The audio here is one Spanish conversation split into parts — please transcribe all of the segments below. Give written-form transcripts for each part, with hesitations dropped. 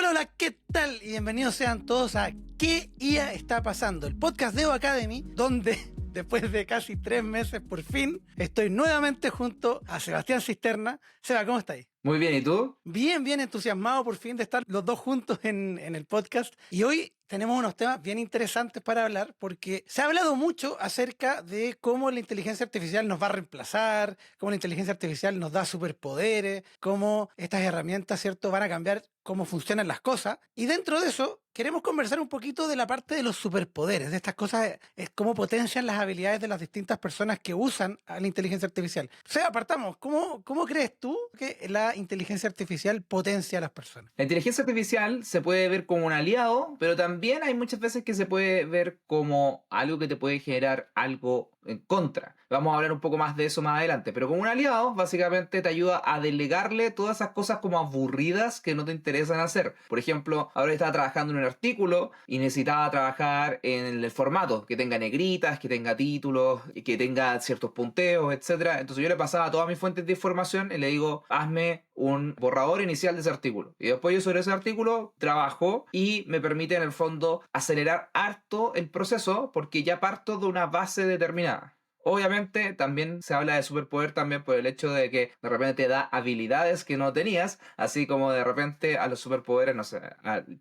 Hola, hola, ¿qué tal? Y bienvenidos sean todos a ¿Qué IA está pasando? El podcast de Evo Academy, donde después de casi 3 meses por fin estoy nuevamente junto a Sebastián Cisterna. Seba, ¿cómo estáis? Muy bien, ¿y tú? Bien, bien entusiasmado por fin de estar los dos juntos en el podcast. Y hoy tenemos unos temas bien interesantes para hablar porque se ha hablado mucho acerca de cómo la inteligencia artificial nos va a reemplazar, cómo la inteligencia artificial nos da superpoderes, cómo estas herramientas, ¿cierto?, van a cambiar cómo funcionan las cosas. Y dentro de eso queremos conversar un poquito de la parte de los superpoderes, de estas cosas, es cómo potencian las habilidades de las distintas personas que usan a la inteligencia artificial. O sea, apartamos, ¿cómo crees tú que la inteligencia artificial potencia a las personas? La inteligencia artificial se puede ver como un aliado, pero también hay muchas veces que se puede ver como algo que te puede generar algo en contra. Vamos a hablar un poco más de eso más adelante, pero como un aliado básicamente te ayuda a delegarle todas esas cosas como aburridas que no te interesan hacer. Por ejemplo, ahora estaba trabajando en un artículo y necesitaba trabajar en el formato, que tenga negritas, que tenga títulos, que tenga ciertos punteos, etcétera. Entonces yo le pasaba todas mis fuentes de información y le digo, hazme un borrador inicial de ese artículo. Y después yo sobre ese artículo trabajo y me permite en el fondo acelerar harto el proceso porque ya parto de una base determinada. Obviamente también se habla de superpoder también por el hecho de que de repente te da habilidades que no tenías, así como de repente a los superpoderes, no sé,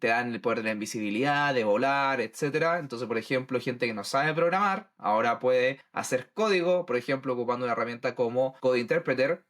te dan el poder de la invisibilidad, de volar, etcétera. Entonces, por ejemplo, gente que no sabe programar, ahora puede hacer código, por ejemplo, ocupando una herramienta como Code Interpreter.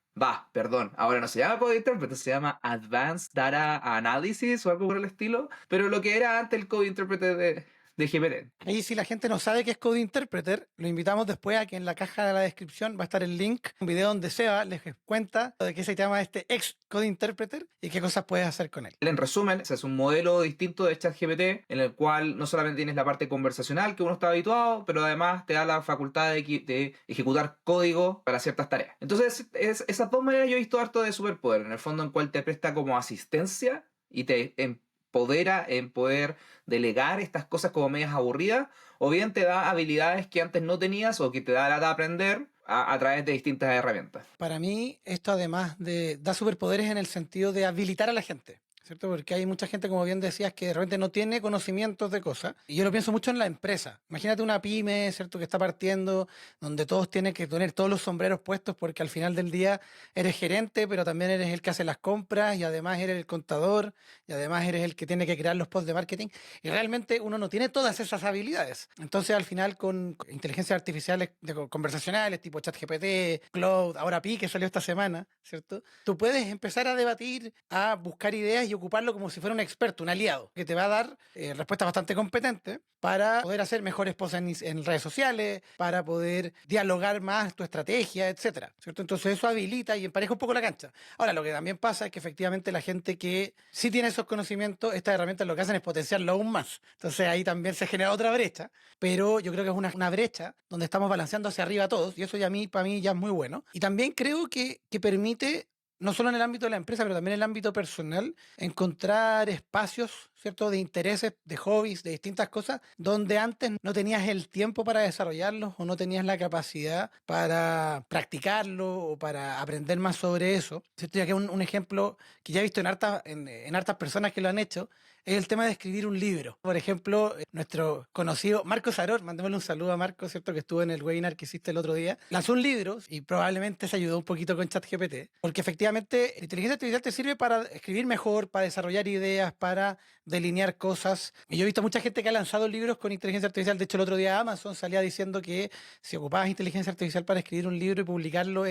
Ahora no se llama Code Interpreter, se llama Advanced Data Analysis o algo por el estilo, pero lo que era antes el Code Interpreter de GPT. Y si la gente no sabe qué es Code Interpreter, lo invitamos después a que en la caja de la descripción va a estar el link, un video donde Seba les cuenta de qué se llama este ex Code Interpreter y qué cosas puedes hacer con él. En resumen, es un modelo distinto de ChatGPT en el cual no solamente tienes la parte conversacional que uno está habituado, pero además te da la facultad de ejecutar código para ciertas tareas. Entonces, esas dos maneras yo he visto harto de superpoder, en el fondo en cual te presta como asistencia y te empodera en poder delegar estas cosas como medias aburridas, o bien te da habilidades que antes no tenías o que te da la de aprender a través de distintas herramientas. Para mí, esto además de da superpoderes en el sentido de habilitar a la gente, ¿cierto? Porque hay mucha gente, como bien decías, que de repente no tiene conocimientos de cosas. Y yo lo pienso mucho en la empresa. Imagínate una pyme, ¿cierto?, que está partiendo, donde todos tienen que tener todos los sombreros puestos porque al final del día eres gerente, pero también eres el que hace las compras y además eres el contador y además eres el que tiene que crear los posts de marketing. Y realmente uno no tiene todas esas habilidades. Entonces, al final, con inteligencias artificiales conversacionales, tipo ChatGPT, Claude, ahora Pi, que salió esta semana, ¿cierto? Tú puedes empezar a debatir, a buscar ideas y ocuparlo como si fuera un experto, un aliado, que te va a dar respuestas bastante competentes para poder hacer mejores posts en redes sociales, para poder dialogar más tu estrategia, etcétera, ¿cierto? Entonces eso habilita y empareja un poco la cancha. Ahora, lo que también pasa es que efectivamente la gente que sí tiene esos conocimientos, estas herramientas lo que hacen es potenciarlo aún más. Entonces ahí también se genera otra brecha, pero yo creo que es una brecha donde estamos balanceando hacia arriba todos y eso ya para mí ya es muy bueno. Y también creo que permite no solo en el ámbito de la empresa, pero también en el ámbito personal, encontrar espacios, ¿cierto?, de intereses, de hobbies, de distintas cosas, donde antes no tenías el tiempo para desarrollarlos o no tenías la capacidad para practicarlo o para aprender más sobre eso. ¿Cierto? Ya que un ejemplo que ya he visto en hartas personas que lo han hecho, es el tema de escribir un libro. Por ejemplo, nuestro conocido Marco Saror, mandémosle un saludo a Marco, ¿cierto?, que estuvo en el webinar que hiciste el otro día, lanzó un libro y probablemente se ayudó un poquito con ChatGPT, porque efectivamente la inteligencia artificial te sirve para escribir mejor, para desarrollar ideas, para delinear cosas. Y yo he visto mucha gente que ha lanzado libros con inteligencia artificial. De hecho, el otro día Amazon salía diciendo que si ocupabas inteligencia artificial para escribir un libro y publicarlo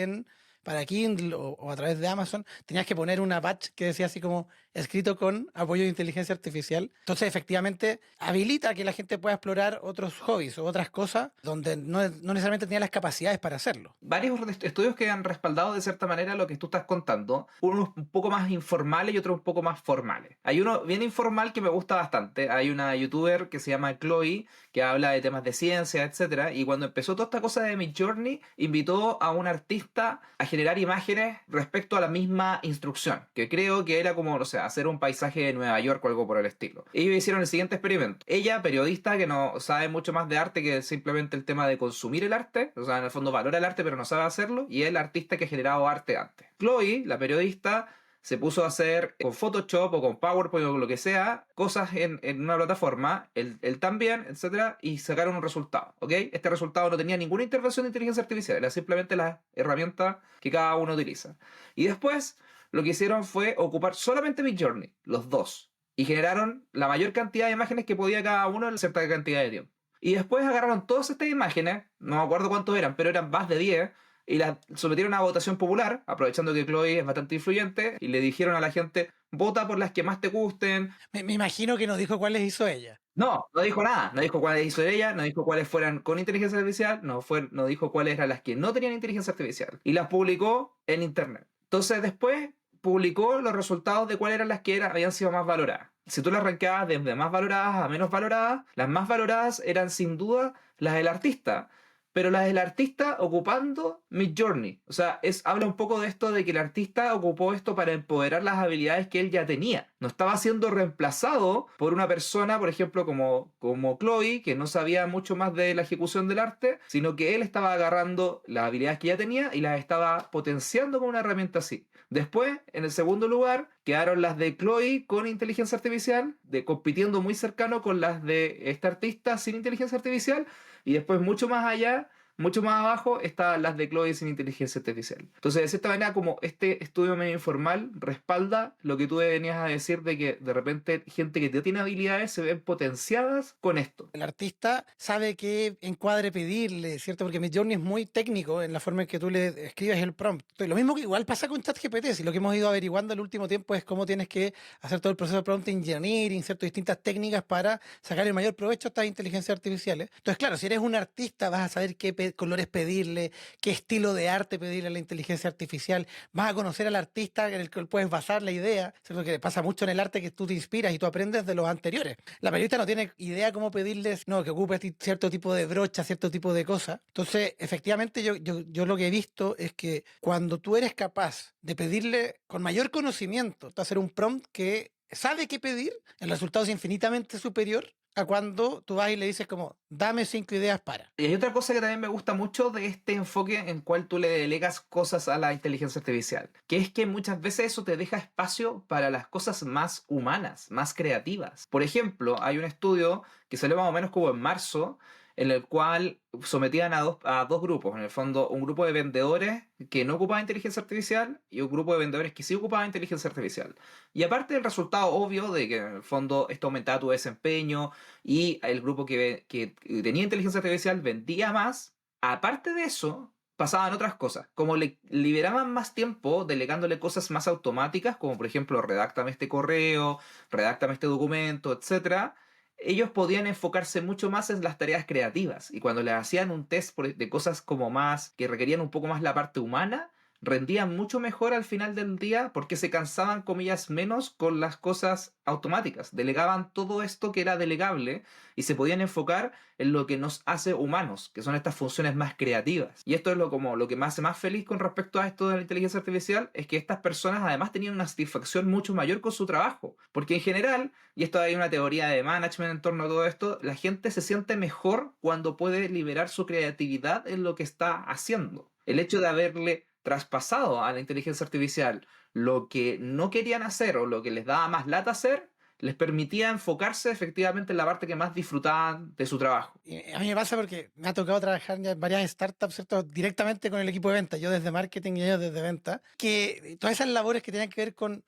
para Kindle o a través de Amazon, tenías que poner una batch que decía así como escrito con apoyo de inteligencia artificial. Entonces, efectivamente, habilita que la gente pueda explorar otros hobbies o otras cosas donde no necesariamente tenía las capacidades para hacerlo. Varios estudios que han respaldado de cierta manera lo que tú estás contando, unos un poco más informales y otros un poco más formales. Hay uno bien informal que me gusta bastante. Hay una youtuber que se llama Chloe que habla de temas de ciencia, etcétera, y cuando empezó toda esta cosa de Midjourney, invitó a un artista a generar imágenes respecto a la misma instrucción, que creo que era como, no sé, hacer un paisaje de Nueva York o algo por el estilo. Ellos hicieron el siguiente experimento. Ella, periodista que no sabe mucho más de arte que simplemente el tema de consumir el arte, o sea, en el fondo valora el arte pero no sabe hacerlo, y es el artista que ha generado arte antes. Chloe, la periodista, se puso a hacer con Photoshop o con PowerPoint o lo que sea, cosas en una plataforma, él también, etcétera, y sacaron un resultado, ¿ok? Este resultado no tenía ninguna intervención de inteligencia artificial, era simplemente la herramienta que cada uno utiliza. Y después lo que hicieron fue ocupar solamente Midjourney, los dos, y generaron la mayor cantidad de imágenes que podía cada uno en cierta cantidad de tiempo. Y después agarraron todas estas imágenes, no me acuerdo cuántos eran, pero eran más de 10, y las sometieron a votación popular, aprovechando que Chloe es bastante influyente, y le dijeron a la gente, vota por las que más te gusten. Me imagino que nos dijo cuáles hizo ella. No, no dijo nada, no dijo cuáles hizo ella, no dijo cuáles fueran con inteligencia artificial, no dijo cuáles eran las que no tenían inteligencia artificial, y las publicó en internet. Entonces después publicó los resultados de cuáles eran las que habían sido más valoradas. Si tú las rankeabas desde más valoradas a menos valoradas, las más valoradas eran sin duda las del artista, pero las del artista ocupando Midjourney. O sea, habla un poco de esto de que el artista ocupó esto para empoderar las habilidades que él ya tenía. No estaba siendo reemplazado por una persona, por ejemplo, como Chloe, que no sabía mucho más de la ejecución del arte, sino que él estaba agarrando las habilidades que ya tenía y las estaba potenciando con una herramienta así. Después, en el segundo lugar, quedaron las de Chloe con inteligencia artificial, compitiendo muy cercano con las de esta artista sin inteligencia artificial, y después mucho más allá, mucho más abajo, están las de Chloe sin inteligencia artificial. Entonces, de cierta manera, como este estudio medio informal respalda lo que tú venías a decir de que de repente gente que ya tiene habilidades se ven potenciadas con esto. El artista sabe qué encuadre pedirle, ¿cierto? Porque Midjourney es muy técnico en la forma en que tú le escribes el prompt. Lo mismo que igual pasa con ChatGPT, si lo que hemos ido averiguando el último tiempo es cómo tienes que hacer todo el proceso de prompt engineering, ¿cierto? Distintas técnicas para sacar el mayor provecho a estas inteligencias artificiales. Entonces, claro, si eres un artista vas a saber qué colores pedirle, qué estilo de arte pedirle a la inteligencia artificial, vas a conocer al artista en el que puedes basar la idea, ¿cierto? Que pasa mucho en el arte que tú te inspiras y tú aprendes de los anteriores. La periodista no tiene idea cómo pedirles, no, que ocupe cierto tipo de brocha, cierto tipo de cosas. Entonces, efectivamente, yo lo que he visto es que cuando tú eres capaz de pedirle con mayor conocimiento, hacer un prompt que sabe qué pedir, el resultado es infinitamente superior a cuando tú vas y le dices como, dame 5 ideas para. Y hay otra cosa que también me gusta mucho de este enfoque en cual tú le delegas cosas a la inteligencia artificial, que es que muchas veces eso te deja espacio para las cosas más humanas, más creativas. Por ejemplo, hay un estudio que salió más o menos como en marzo, en el cual sometían a dos grupos, en el fondo un grupo de vendedores que no ocupaba inteligencia artificial y un grupo de vendedores que sí ocupaba inteligencia artificial. Y aparte del resultado obvio de que en el fondo esto aumentaba tu desempeño y el grupo que tenía inteligencia artificial vendía más, aparte de eso pasaban otras cosas, como le liberaban más tiempo delegándole cosas más automáticas, como por ejemplo redáctame este correo, redáctame este documento, etcétera. Ellos podían enfocarse mucho más en las tareas creativas y cuando les hacían un test de cosas como más que requerían un poco más la parte humana, rendían mucho mejor al final del día porque se cansaban, comillas, menos con las cosas automáticas. Delegaban todo esto que era delegable y se podían enfocar en lo que nos hace humanos, que son estas funciones más creativas. Y esto es como lo que me hace más feliz con respecto a esto de la inteligencia artificial, es que estas personas además tenían una satisfacción mucho mayor con su trabajo. Porque en general, y esto hay una teoría de management en torno a todo esto, la gente se siente mejor cuando puede liberar su creatividad en lo que está haciendo. El hecho de haberle traspasado a la inteligencia artificial lo que no querían hacer o lo que les daba más lata hacer, les permitía enfocarse efectivamente en la parte que más disfrutaban de su trabajo. Y a mí me pasa porque me ha tocado trabajar ya en varias startups, ¿cierto? Directamente con el equipo de venta, yo desde marketing y ellos desde venta, que todas esas labores que tenían que ver con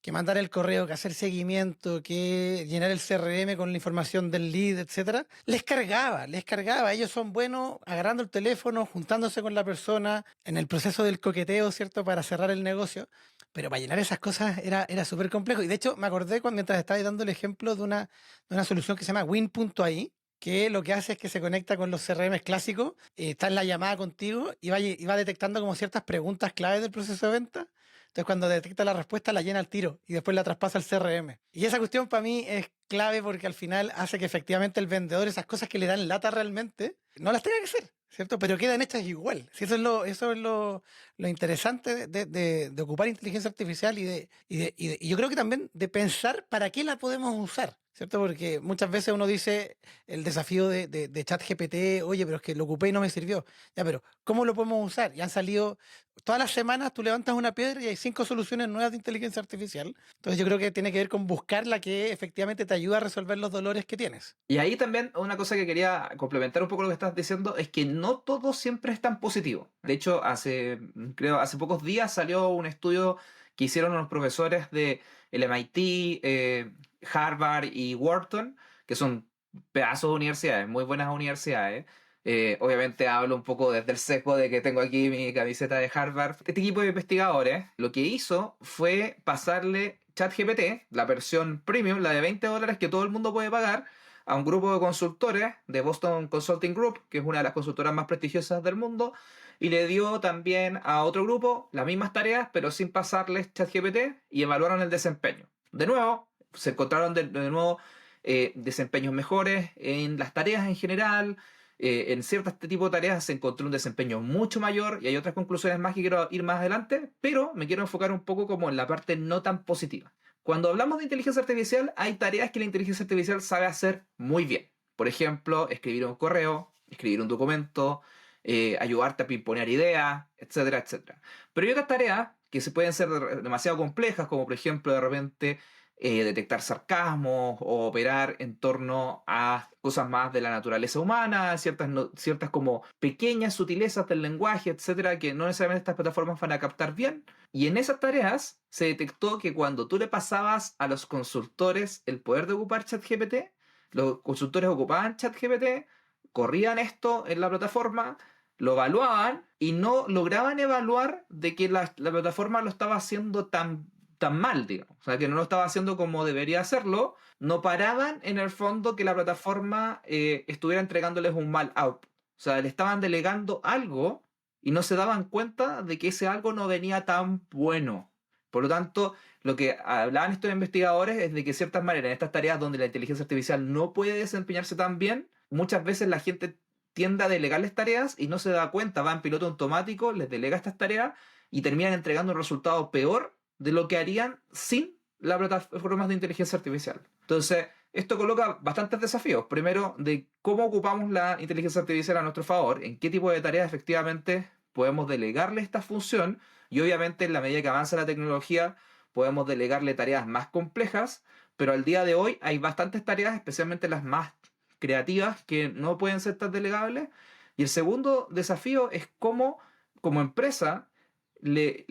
que mandar el correo, que hacer seguimiento, que llenar el CRM con la información del lead, etcétera, les cargaba. Ellos son buenos agarrando el teléfono, juntándose con la persona, en el proceso del coqueteo, ¿cierto? Para cerrar el negocio. Pero para llenar esas cosas era súper complejo. Y de hecho, me acordé mientras estaba dando el ejemplo de una solución que se llama Win.ai, que lo que hace es que se conecta con los CRM clásicos, está en la llamada contigo y va detectando como ciertas preguntas claves del proceso de venta. Entonces, cuando detecta la respuesta, la llena al tiro y después la traspasa al CRM. Y esa cuestión para mí es clave porque al final hace que efectivamente el vendedor, esas cosas que le dan lata realmente, no las tenga que hacer, ¿cierto? Pero quedan hechas igual. Si eso es lo interesante de ocupar inteligencia artificial y yo creo que también de pensar para qué la podemos usar. ¿cierto? Porque muchas veces uno dice el desafío de ChatGPT, oye, pero es que lo ocupé y no me sirvió. Ya, pero ¿cómo lo podemos usar? Y han salido, todas las semanas tú levantas una piedra y hay 5 soluciones nuevas de inteligencia artificial. Entonces yo creo que tiene que ver con buscar la que efectivamente te ayuda a resolver los dolores que tienes. Y ahí también una cosa que quería complementar un poco lo que estás diciendo es que no todo siempre es tan positivo. De hecho, creo, hace pocos días salió un estudio que hicieron unos profesores de el MIT, Harvard y Wharton, que son pedazos de universidades, muy buenas universidades. Obviamente hablo un poco desde el sesgo de que tengo aquí mi camiseta de Harvard. Este equipo de investigadores lo que hizo fue pasarle ChatGPT, la versión premium, la de $20 que todo el mundo puede pagar, a un grupo de consultores de Boston Consulting Group, que es una de las consultoras más prestigiosas del mundo, y le dio también a otro grupo las mismas tareas, pero sin pasarles ChatGPT, y evaluaron el desempeño. De nuevo, se encontraron de nuevo desempeños mejores en las tareas en general. En ciertos tipos de tareas se encontró un desempeño mucho mayor y hay otras conclusiones más que quiero ir más adelante, pero me quiero enfocar un poco como en la parte no tan positiva. Cuando hablamos de inteligencia artificial, hay tareas que la inteligencia artificial sabe hacer muy bien. Por ejemplo, escribir un correo, escribir un documento, ayudarte a pimponear ideas, etcétera, etcétera. Pero hay otras tareas que se pueden ser demasiado complejas, como por ejemplo de repente detectar sarcasmo o operar en torno a cosas más de la naturaleza humana, ciertas como pequeñas sutilezas del lenguaje, etcétera, que no necesariamente estas plataformas van a captar bien. Y en esas tareas se detectó que cuando tú le pasabas a los consultores el poder de ocupar ChatGPT, los consultores ocupaban ChatGPT, corrían esto en la plataforma, lo evaluaban y no lograban evaluar de que la plataforma lo estaba haciendo tan mal, digamos. O sea, que no lo estaba haciendo como debería hacerlo. No paraban en el fondo que la plataforma estuviera entregándoles un mal output. O sea, le estaban delegando algo y no se daban cuenta de que ese algo no venía tan bueno. Por lo tanto, lo que hablaban estos investigadores es de que de ciertas maneras, en estas tareas donde la inteligencia artificial no puede desempeñarse tan bien, muchas veces la gente tiende a delegarles tareas y no se da cuenta, va en piloto automático, les delega estas tareas y terminan entregando un resultado peor de lo que harían sin las plataformas de inteligencia artificial. Entonces, esto coloca bastantes desafíos. Primero, de cómo ocupamos la inteligencia artificial a nuestro favor, en qué tipo de tareas efectivamente podemos delegarle esta función y obviamente en la medida que avanza la tecnología podemos delegarle tareas más complejas, pero al día de hoy hay bastantes tareas, especialmente las más creativas, que no pueden ser tan delegables. Y el segundo desafío es cómo, como empresa, le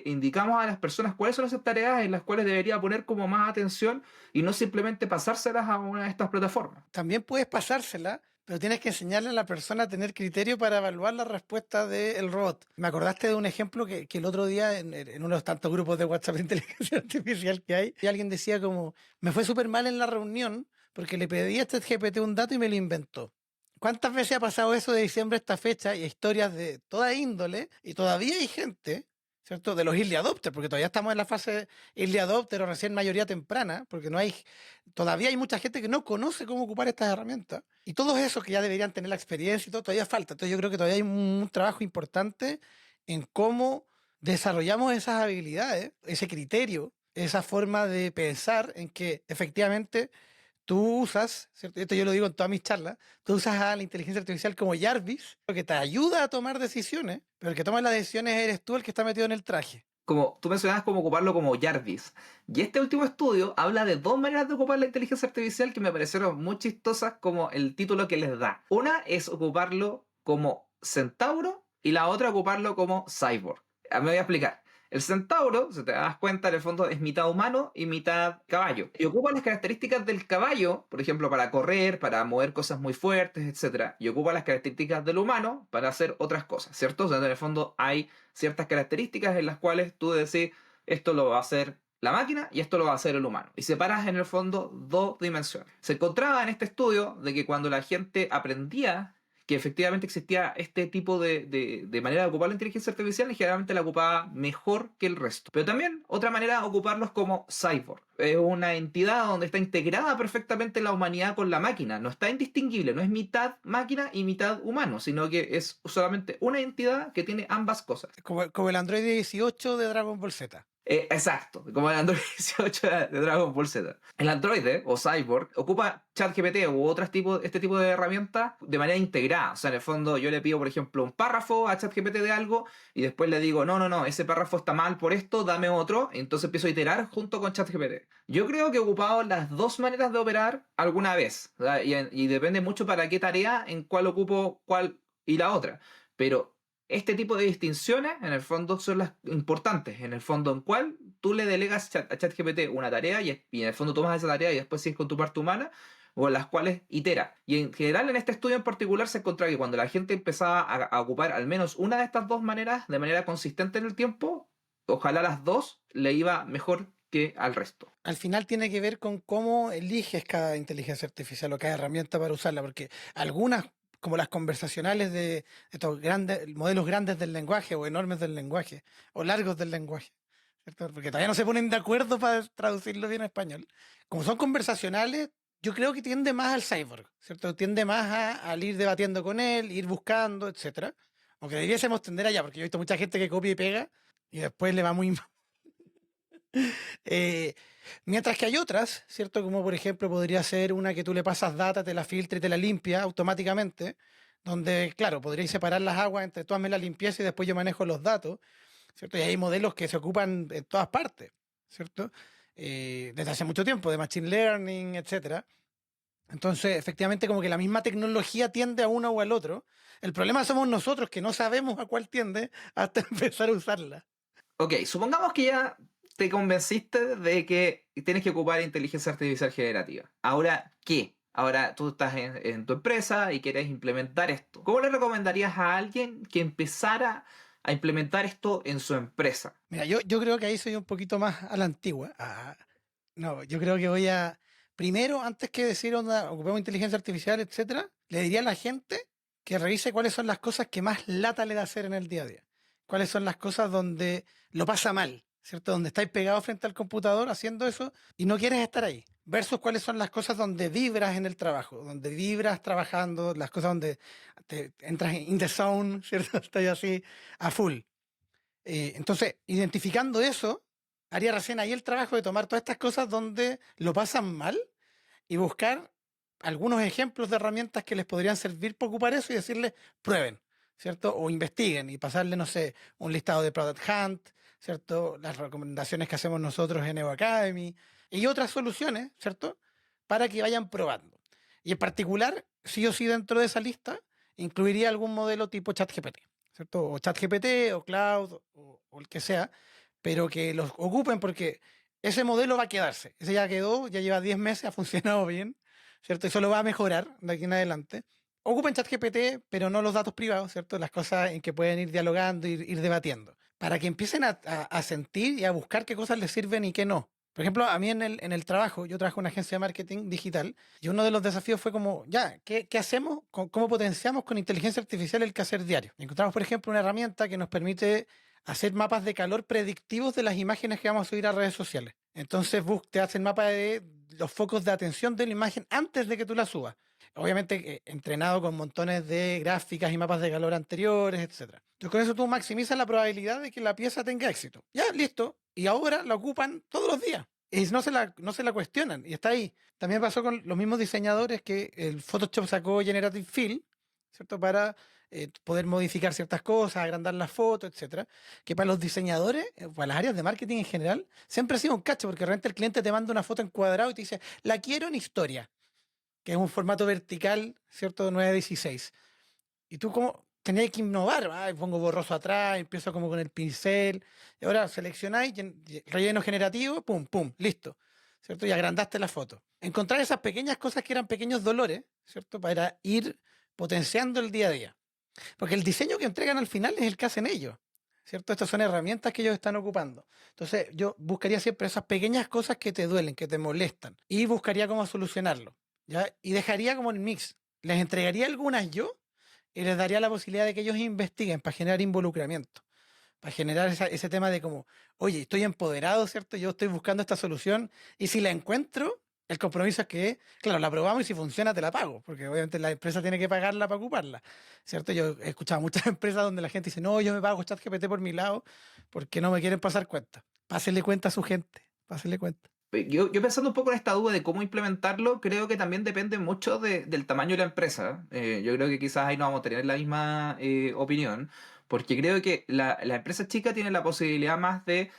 indicamos a las personas cuáles son esas tareas en las cuales debería poner como más atención y no simplemente pasárselas a una de estas plataformas. También puedes pasársela, pero tienes que enseñarle a la persona a tener criterio para evaluar la respuesta del robot. Me acordaste de un ejemplo que el otro día en uno de los tantos grupos de WhatsApp de inteligencia artificial que hay, y alguien decía como, me fue súper mal en la reunión porque le pedí a este GPT un dato y me lo inventó. ¿Cuántas veces ha pasado eso de diciembre a esta fecha y historias de toda índole? Y todavía hay gente, ¿cierto? De los early adopters, porque todavía estamos en la fase early adopter o recién mayoría temprana, porque todavía hay mucha gente que no conoce cómo ocupar estas herramientas. Y todos esos que ya deberían tener la experiencia y todo, todavía falta. Entonces yo creo que todavía hay un trabajo importante en cómo desarrollamos esas habilidades, ese criterio, esa forma de pensar en que efectivamente tú usas, ¿cierto? Esto yo lo digo en todas mis charlas, tú usas a la inteligencia artificial como Jarvis, porque te ayuda a tomar decisiones, pero el que toma las decisiones eres tú el que está metido en el traje. Como tú mencionabas, cómo ocuparlo como Jarvis. Y este último estudio habla de dos maneras de ocupar la inteligencia artificial que me parecieron muy chistosas como el título que les da. Una es ocuparlo como centauro y la otra ocuparlo como cyborg. Me voy a explicar. El centauro, si te das cuenta, en el fondo es mitad humano y mitad caballo. Y ocupa las características del caballo, por ejemplo, para correr, para mover cosas muy fuertes, etc. Y ocupa las características del humano para hacer otras cosas, ¿cierto? O sea, en el fondo hay ciertas características en las cuales tú decís, esto lo va a hacer la máquina y esto lo va a hacer el humano. Y separas en el fondo dos dimensiones. Se encontraba en este estudio de que cuando la gente aprendía que efectivamente existía este tipo de manera de ocupar la inteligencia artificial y generalmente la ocupaba mejor que el resto. Pero también otra manera de ocuparlos como cyborg. Es una entidad donde está integrada perfectamente la humanidad con la máquina. No está indistinguible, no es mitad máquina y mitad humano, sino que es solamente una entidad que tiene ambas cosas. Como el Android 18 de Dragon Ball Z. Exacto, como el Android 18 de Dragon Ball Z. El Android o Cyborg ocupa ChatGPT u este tipo de herramientas de manera integrada. O sea, en el fondo yo le pido, por ejemplo, un párrafo a ChatGPT de algo y después le digo, no, ese párrafo está mal por esto, dame otro. Y entonces empiezo a iterar junto con ChatGPT. Yo creo que he ocupado las dos maneras de operar alguna vez. O sea, y depende mucho para qué tarea, en cuál ocupo cuál y la otra. Pero este tipo de distinciones, en el fondo, son las importantes. En el fondo, en cual tú le delegas a ChatGPT una tarea y en el fondo tomas esa tarea y después sigues con tu parte humana, o en las cuales itera. Y en general, en este estudio en particular, se encontraba que cuando la gente empezaba a ocupar al menos una de estas dos maneras de manera consistente en el tiempo, ojalá las dos le iba mejor que al resto. Al final tiene que ver con cómo eliges cada inteligencia artificial o cada herramienta para usarla, porque algunas, como las conversacionales de estos grandes, modelos grandes del lenguaje o enormes del lenguaje o largos del lenguaje, ¿cierto? Porque todavía no se ponen de acuerdo para traducirlo bien a español. Como son conversacionales, yo creo que tiende más al cyborg, ¿cierto? Tiende más al ir debatiendo con él, ir buscando, etcétera. Aunque debiésemos tender allá, porque yo he visto mucha gente que copia y pega y después le va muy mal. Eh, Mientras que hay otras, ¿cierto? Como por ejemplo podría ser una que tú le pasas data, te la filtra y te la limpia automáticamente, donde, claro, podríais separar las aguas entre tú hazme la limpieza y después yo manejo los datos, ¿cierto? Y hay modelos que se ocupan en todas partes, ¿cierto? Desde hace mucho tiempo, de Machine Learning, etcétera. Entonces, efectivamente, como que la misma tecnología tiende a uno o al otro. El problema somos nosotros que no sabemos a cuál tiende hasta empezar a usarla. Ok, supongamos que ya te convenciste de que tienes que ocupar inteligencia artificial generativa. Ahora, ¿qué? Ahora tú estás en tu empresa y quieres implementar esto. ¿Cómo le recomendarías a alguien que empezara a implementar esto en su empresa? Mira, yo creo que ahí soy un poquito más a la antigua. No, yo creo que voy a. Primero, antes que decir onda, ocupemos inteligencia artificial, etcétera, le diría a la gente que revise cuáles son las cosas que más lata le da hacer en el día a día. Cuáles son las cosas donde lo pasa mal, ¿cierto? Donde estáis pegados frente al computador haciendo eso y no quieres estar ahí. Versus cuáles son las cosas donde vibras en el trabajo, donde vibras trabajando, las cosas donde te entras in the zone, ¿cierto? Estás así a full. Entonces, identificando eso, haría recién ahí el trabajo de tomar todas estas cosas donde lo pasan mal y buscar algunos ejemplos de herramientas que les podrían servir para ocupar eso y decirles, prueben, ¿cierto? O investiguen y pasarle, no sé, un listado de Product Hunt, ¿cierto? Las recomendaciones que hacemos nosotros en Evo Academy y otras soluciones, ¿cierto? Para que vayan probando. Y en particular, sí o sí dentro de esa lista, incluiría algún modelo tipo ChatGPT, ¿cierto? O ChatGPT o Cloud o el que sea, pero que los ocupen porque ese modelo va a quedarse. Ese ya quedó, ya lleva 10 meses, ha funcionado bien, ¿cierto? Y solo va a mejorar de aquí en adelante. Ocupen ChatGPT, pero no los datos privados, ¿cierto? Las cosas en que pueden ir dialogando, ir debatiendo, para que empiecen a sentir y a buscar qué cosas les sirven y qué no. Por ejemplo, a mí en el trabajo, yo trabajo en una agencia de marketing digital y uno de los desafíos fue como, ya, ¿qué hacemos? ¿Cómo potenciamos con inteligencia artificial el quehacer diario? Encontramos, por ejemplo, una herramienta que nos permite hacer mapas de calor predictivos de las imágenes que vamos a subir a redes sociales. Entonces, te hacen mapa de los focos de atención de la imagen antes de que tú la subas. Obviamente, entrenado con montones de gráficas y mapas de calor anteriores, etcétera. Entonces, con eso tú maximizas la probabilidad de que la pieza tenga éxito. Ya, listo. Y ahora la ocupan todos los días. Y no se la cuestionan. Y está ahí. También pasó con los mismos diseñadores que el Photoshop sacó Generative Fill, ¿cierto? Para poder modificar ciertas cosas, agrandar las fotos, etcétera. Que para los diseñadores, para las áreas de marketing en general, siempre ha sido un cacho, porque realmente el cliente te manda una foto en cuadrado y te dice, la quiero en historia, que es un formato vertical, ¿cierto? 9:16. Y tú como tenías que innovar, pongo borroso atrás, empiezo como con el pincel, y ahora seleccionáis, relleno generativo, pum, pum, listo, ¿cierto? Y agrandaste la foto. Encontrar esas pequeñas cosas que eran pequeños dolores, ¿cierto? Para ir potenciando el día a día. Porque el diseño que entregan al final es el que hacen ellos, ¿cierto? Estas son herramientas que ellos están ocupando. Entonces yo buscaría siempre esas pequeñas cosas que te duelen, que te molestan, y buscaría cómo solucionarlo, ¿ya? Y dejaría como el mix. Les entregaría algunas yo y les daría la posibilidad de que ellos investiguen para generar involucramiento, para generar ese tema de como, oye, estoy empoderado, ¿cierto? Yo estoy buscando esta solución y si la encuentro, el compromiso es que, claro, la probamos y si funciona te la pago, porque obviamente la empresa tiene que pagarla para ocuparla, ¿cierto? Yo he escuchado muchas empresas donde la gente dice, no, yo me pago ChatGPT por mi lado porque no me quieren pasar cuenta. Pásele cuenta a su gente, pásele cuenta. Yo pensando un poco en esta duda de cómo implementarlo, creo que también depende mucho del tamaño de la empresa. Yo creo que quizás ahí no vamos a tener la misma opinión, porque creo que la empresa chica tiene la posibilidad más de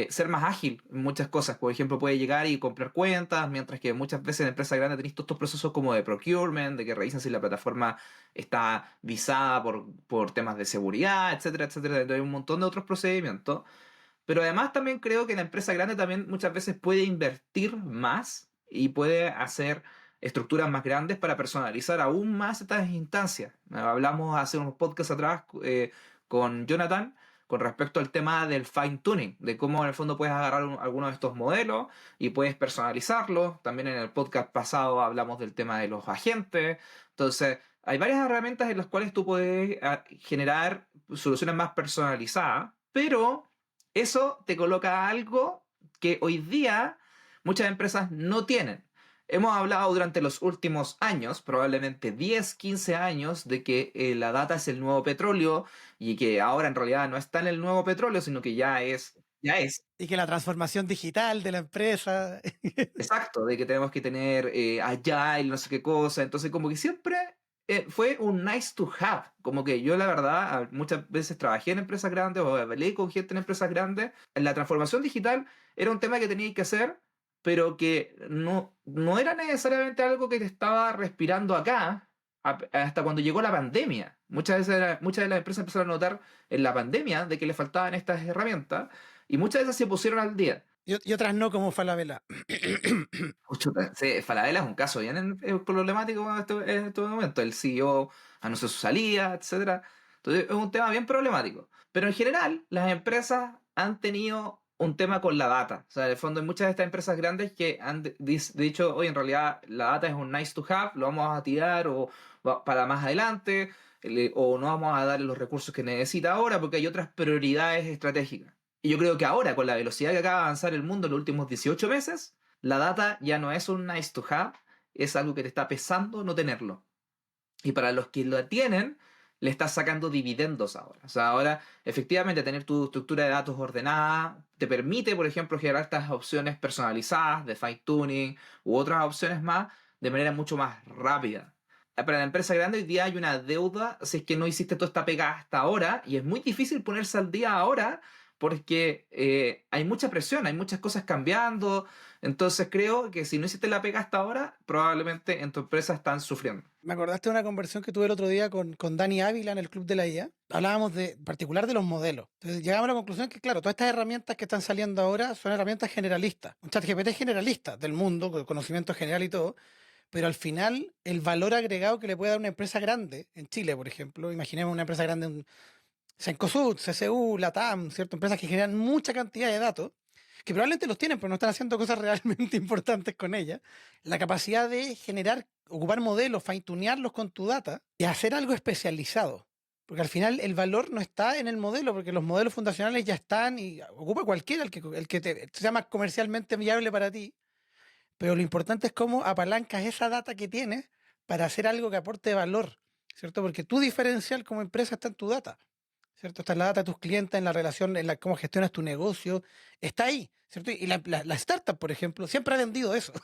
ser más ágil en muchas cosas. Por ejemplo, puede llegar y comprar cuentas, mientras que muchas veces en empresas grandes tenéis todos estos procesos como de procurement, de que revisan si la plataforma está visada por temas de seguridad, etcétera, etcétera. Entonces, hay un montón de otros procedimientos. Pero además también creo que la empresa grande también muchas veces puede invertir más y puede hacer estructuras más grandes para personalizar aún más estas instancias. Hablamos hace unos podcasts atrás con Jonathan con respecto al tema del fine tuning, de cómo en el fondo puedes agarrar algunos de estos modelos y puedes personalizarlos. También en el podcast pasado hablamos del tema de los agentes. Entonces, hay varias herramientas en las cuales tú puedes generar soluciones más personalizadas, pero eso te coloca algo que hoy día muchas empresas no tienen. Hemos hablado durante los últimos años, probablemente 10, 15 años, de que la data es el nuevo petróleo y que ahora en realidad no está en el nuevo petróleo, sino que ya es. Y que la transformación digital de la empresa. Exacto, de que tenemos que tener Agile, no sé qué cosa. Entonces, como que siempre fue un nice to have. Como que yo, la verdad, muchas veces trabajé en empresas grandes o hablé con gente en empresas grandes. La transformación digital era un tema que tenía que hacer, pero que no era necesariamente algo que te estaba respirando acá hasta cuando llegó la pandemia. Muchas de las empresas empezaron a notar en la pandemia de que les faltaban estas herramientas y muchas de esas se pusieron al día. Y otras no, como Falabella. Chuta, sí, Falabella es un caso bien problemático en este momento. El CEO anunció su salida, etcétera. Entonces es un tema bien problemático. Pero en general, las empresas han tenido un tema con la data. O sea, en el fondo hay muchas de estas empresas grandes que han dicho, oye, en realidad la data es un nice to have, lo vamos a tirar o para más adelante, o no vamos a darle los recursos que necesita ahora porque hay otras prioridades estratégicas. Y yo creo que ahora, con la velocidad que acaba de avanzar el mundo en los últimos 18 meses, la data ya no es un nice to have, es algo que te está pesando no tenerlo. Y para los que lo tienen, le estás sacando dividendos ahora. O sea, ahora efectivamente tener tu estructura de datos ordenada te permite, por ejemplo, generar estas opciones personalizadas de fine tuning u otras opciones más de manera mucho más rápida. Para la empresa grande hoy día hay una deuda si es que no hiciste toda esta pega hasta ahora y es muy difícil ponerse al día ahora porque hay mucha presión, hay muchas cosas cambiando. Entonces creo que si no hiciste la pega hasta ahora, probablemente en tu empresa están sufriendo. Me acordaste de una conversación que tuve el otro día con Dani Ávila en el Club de la IA. Hablábamos en particular de los modelos. Entonces llegamos a la conclusión que, claro, todas estas herramientas que están saliendo ahora son herramientas generalistas. Un chat GPT es generalista del mundo, con conocimiento general y todo. Pero al final, el valor agregado que le puede dar una empresa grande, en Chile, por ejemplo, imaginemos una empresa grande, Cencosud, CCU, Latam, ¿cierto? Empresas que generan mucha cantidad de datos, que probablemente los tienen, pero no están haciendo cosas realmente importantes con ellas. La capacidad de generar, ocupar modelos, fine-tunearlos con tu data y hacer algo especializado. Porque al final el valor no está en el modelo, porque los modelos fundacionales ya están y ocupa cualquiera, el que te sea más comercialmente viable para ti. Pero lo importante es cómo apalancas esa data que tienes para hacer algo que aporte valor, ¿cierto? Porque tu diferencial como empresa está en tu data. ¿Cierto? Está en la data de tus clientes, en la relación, en la cómo gestionas tu negocio, está ahí, ¿cierto? Y la startup, por ejemplo, siempre ha vendido eso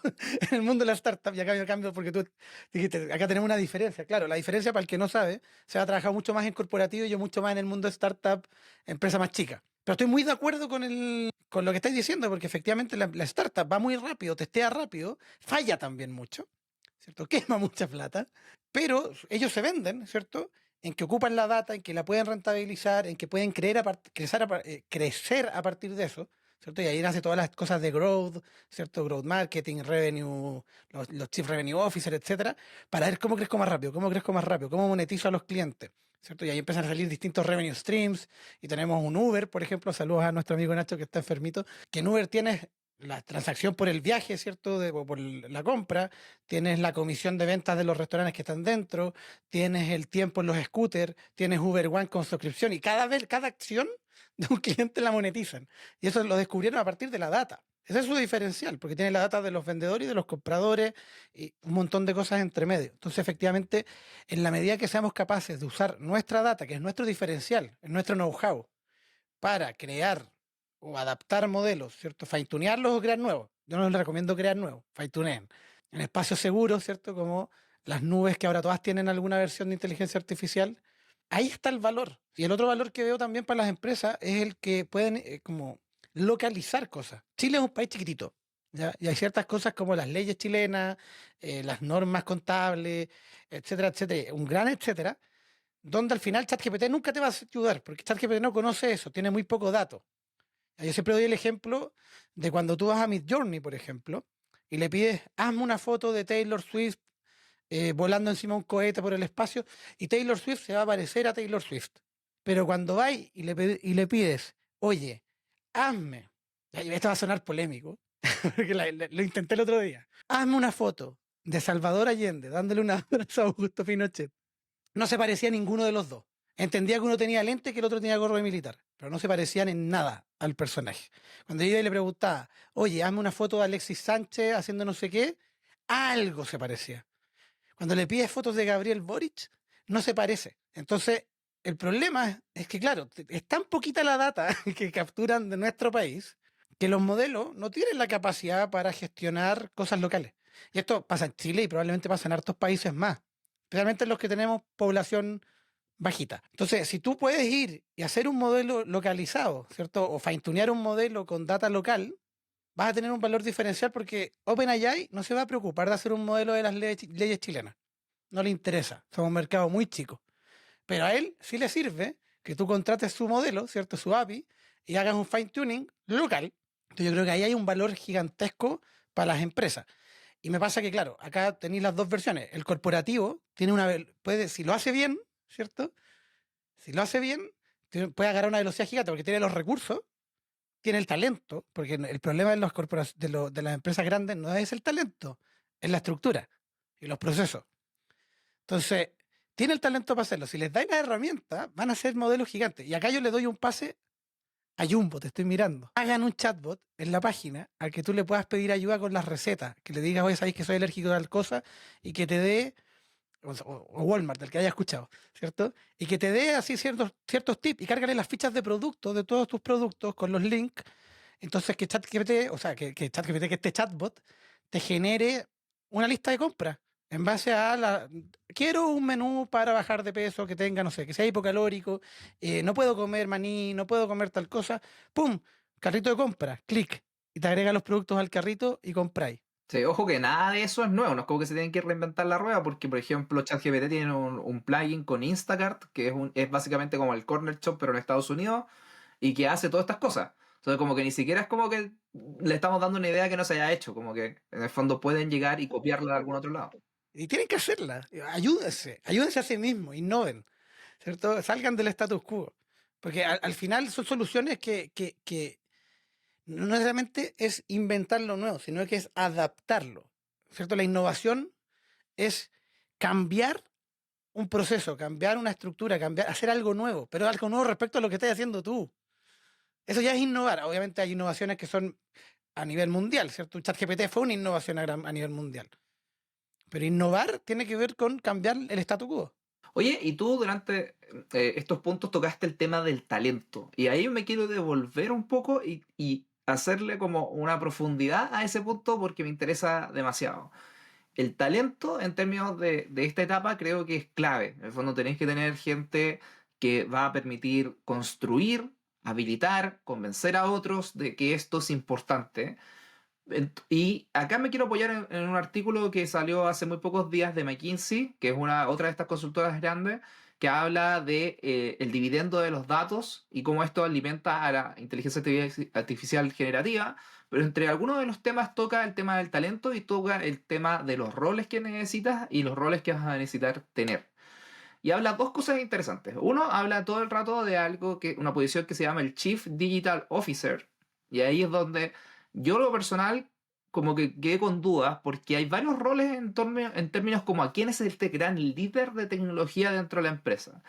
en el mundo de la startup, y acá yo cambio porque tú dijiste, acá tenemos una diferencia, claro, la diferencia para el que no sabe, se ha trabajado mucho más en corporativo y yo mucho más en el mundo de startup, empresa más chica. Pero estoy muy de acuerdo con lo que estáis diciendo, porque efectivamente la startup va muy rápido, testea rápido, falla también mucho, ¿cierto? Quema mucha plata, pero ellos se venden, ¿cierto? En que ocupan la data, en que la pueden rentabilizar, en que pueden crecer a partir de eso, ¿cierto? Y ahí nace todas las cosas de growth, ¿cierto? Growth marketing, revenue, los chief revenue officer, etcétera, para ver cómo crezco más rápido, cómo monetizo a los clientes, ¿cierto? Y ahí empiezan a salir distintos revenue streams y tenemos un Uber, por ejemplo, saludos a nuestro amigo Nacho que está enfermito, que en Uber tienes la transacción por el viaje, ¿cierto? O por la compra, tienes la comisión de ventas de los restaurantes que están dentro, tienes el tiempo en los scooters, tienes Uber One con suscripción y cada acción de un cliente la monetizan. Y eso lo descubrieron a partir de la data. Ese es su diferencial, porque tiene la data de los vendedores y de los compradores y un montón de cosas entre medio. Entonces, efectivamente, en la medida que seamos capaces de usar nuestra data, que es nuestro diferencial, es nuestro know-how, para crear o adaptar modelos, ¿cierto? Fine-tunearlos o crear nuevos. Yo no les recomiendo crear nuevos, fine-tuneen. En espacios seguros, ¿cierto? Como las nubes que ahora todas tienen alguna versión de inteligencia artificial. Ahí está el valor. Y el otro valor que veo también para las empresas es el que pueden como localizar cosas. Chile es un país chiquitito, ¿ya? Y hay ciertas cosas como las leyes chilenas, las normas contables, etcétera, etcétera, un gran etcétera, donde al final ChatGPT nunca te va a ayudar, porque ChatGPT no conoce eso, tiene muy poco datos. Yo siempre doy el ejemplo de cuando tú vas a Midjourney, por ejemplo, y le pides, hazme una foto de Taylor Swift volando encima de un cohete por el espacio, y Taylor Swift se va a parecer a Taylor Swift. Pero cuando vas y le pides, oye, hazme, y esto va a sonar polémico, porque lo intenté el otro día, hazme una foto de Salvador Allende dándole un abrazo a Augusto Pinochet. No se parecía a ninguno de los dos. Entendía que uno tenía lente y que el otro tenía gorro de militar, pero no se parecían en nada al personaje. Cuando yo iba y le preguntaba, oye, hazme una foto de Alexis Sánchez haciendo no sé qué, algo se parecía. Cuando le pides fotos de Gabriel Boric, no se parece. Entonces, el problema es que, claro, es tan poquita la data que capturan de nuestro país que los modelos no tienen la capacidad para gestionar cosas locales. Y esto pasa en Chile y probablemente pasa en hartos países más, especialmente en los que tenemos población bajita. Entonces, si tú puedes ir y hacer un modelo localizado, ¿cierto? O fine-tunear un modelo con data local, vas a tener un valor diferencial porque OpenAI no se va a preocupar de hacer un modelo de las leyes chilenas. No le interesa. Somos un mercado muy chico. Pero a él sí le sirve que tú contrates su modelo, ¿cierto? Su API, y hagas un fine-tuning local. Entonces yo creo que ahí hay un valor gigantesco para las empresas. Y me pasa que, claro, acá tenéis las dos versiones. El corporativo tiene puede, si lo hace bien, ¿cierto? Si lo hace bien, puede agarrar una velocidad gigante porque tiene los recursos, tiene el talento, porque el problema de, de las empresas grandes no es el talento, es la estructura y los procesos. Entonces, tiene el talento para hacerlo. Si les dais las herramientas, van a ser modelos gigantes. Y acá yo le doy un pase a Jumbo, te estoy mirando. Hagan un chatbot en la página al que tú le puedas pedir ayuda con las recetas, que le digas, oye, sabéis que soy alérgico a tal cosa, y que te dé o Walmart, del que haya escuchado, ¿cierto? Y que te dé así ciertos tips y cárgale las fichas de productos de todos tus productos con los links. Entonces que ChatGPT, o sea, que este chatbot te genere una lista de compras en base a quiero un menú para bajar de peso que tenga, no sé, que sea hipocalórico, no puedo comer maní, no puedo comer tal cosa, ¡pum! Carrito de compra, clic, y te agrega los productos al carrito y compráis. Sí, ojo que nada de eso es nuevo, no es como que se tienen que reinventar la rueda, porque por ejemplo ChatGPT tiene un plugin con Instacart, que es básicamente como el Corner Shop, pero en Estados Unidos, y que hace todas estas cosas. Entonces como que ni siquiera es como que le estamos dando una idea que no se haya hecho, como que en el fondo pueden llegar y copiarla de algún otro lado. Y tienen que hacerla. Ayúdense a sí mismos, innoven, ¿cierto? Salgan del status quo. Porque al final son soluciones que no necesariamente es inventar lo nuevo, sino que es adaptarlo, ¿cierto? La innovación es cambiar un proceso, cambiar una estructura, hacer algo nuevo, pero algo nuevo respecto a lo que estás haciendo tú. Eso ya es innovar. Obviamente hay innovaciones que son a nivel mundial, ¿cierto? ChatGPT fue una innovación a nivel mundial. Pero innovar tiene que ver con cambiar el statu quo. Oye, y tú durante estos puntos tocaste el tema del talento, y ahí me quiero devolver un poco y hacerle como una profundidad a ese punto porque me interesa demasiado. El talento en términos de esta etapa creo que es clave. En el fondo tenéis que tener gente que va a permitir construir, habilitar, convencer a otros de que esto es importante. Y acá me quiero apoyar en un artículo que salió hace muy pocos días de McKinsey, que es otra de estas consultoras grandes, que habla de el dividendo de los datos y cómo esto alimenta a la inteligencia artificial generativa. Pero entre algunos de los temas toca el tema del talento y toca el tema de los roles que necesitas y los roles que vas a necesitar tener. Y habla dos cosas interesantes. Uno, habla todo el rato de una posición que se llama el Chief Digital Officer. Y ahí es donde yo, lo personal, como que quedé con dudas, porque hay varios roles en términos como a quién es este gran líder de tecnología dentro de la empresa.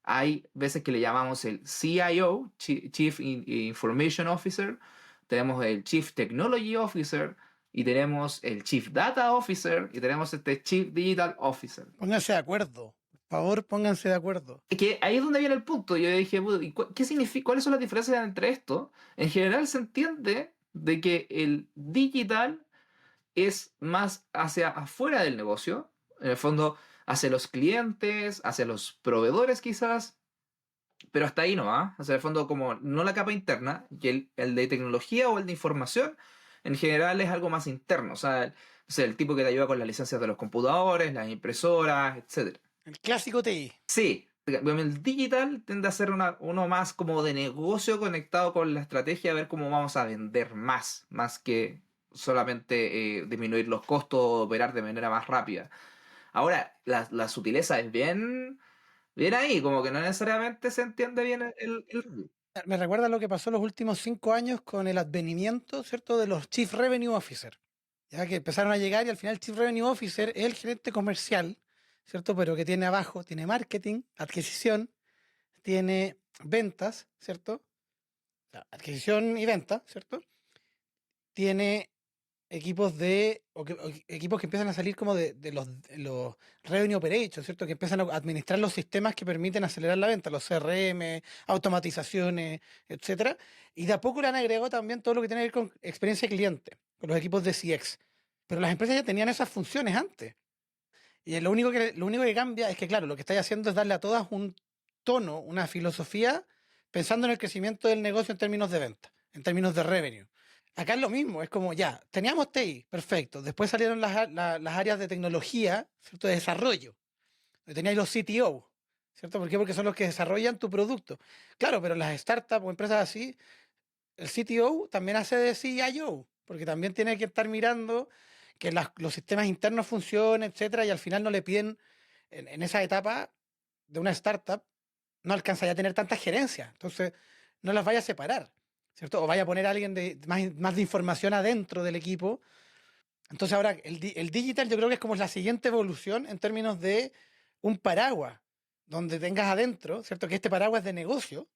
Hay veces que le llamamos el CIO, Chief Information Officer, tenemos el Chief Technology Officer, y tenemos el Chief Data Officer, y tenemos este Chief Digital Officer. Pónganse de acuerdo. favor, pónganse de acuerdo. Es que ahí es donde viene el punto. Yo dije, "Puta, ¿y qué significa? ¿Cuáles son las diferencias entre esto?". En general se entiende de que el digital es más hacia afuera del negocio, en el fondo hacia los clientes, hacia los proveedores quizás, pero hasta ahí no va. O sea, en el fondo como no la capa interna, y el de tecnología o el de información en general es algo más interno. O sea, el tipo que te ayuda con las licencias de los computadores, las impresoras, etcétera. El clásico TI. Sí, el digital tiende a ser uno más como de negocio conectado con la estrategia, a ver cómo vamos a vender más que solamente disminuir los costos o operar de manera más rápida. Ahora, la sutileza es bien ahí, como que no necesariamente se entiende bien el. Me recuerda lo que pasó los últimos 5 años con el advenimiento, ¿cierto?, de los Chief Revenue Officer. Ya que empezaron a llegar y al final el Chief Revenue Officer es el gerente comercial, ¿cierto? Pero que tiene abajo, tiene marketing, adquisición, tiene ventas, ¿cierto? O sea, adquisición y venta, ¿cierto? Tiene equipos que empiezan a salir como de los revenue operations, ¿cierto? Que empiezan a administrar los sistemas que permiten acelerar la venta, los CRM, automatizaciones, etcétera. Y de a poco le han agregado también todo lo que tiene que ver con experiencia de cliente, con los equipos de CX. Pero las empresas ya tenían esas funciones antes. Y lo único que cambia es que, claro, lo que estáis haciendo es darle a todas un tono, una filosofía, pensando en el crecimiento del negocio en términos de venta, en términos de revenue. Acá es lo mismo, es como ya, teníamos TI, perfecto. Después salieron las áreas de tecnología, ¿cierto? De desarrollo. Donde teníais los CTO, ¿cierto? ¿Por qué? Porque son los que desarrollan tu producto. Claro, pero las startups o empresas así, el CTO también hace de CIO, porque también tiene que estar mirando que los sistemas internos funcionen, etcétera, y al final no le piden, en esa etapa de una startup, no alcanza ya a tener tanta gerencia. Entonces, no las vaya a separar, ¿cierto? O vaya a poner a alguien más de información adentro del equipo. Entonces, ahora, el digital yo creo que es como la siguiente evolución en términos de un paraguas, donde tengas adentro, ¿cierto? Que este paraguas es de negocio,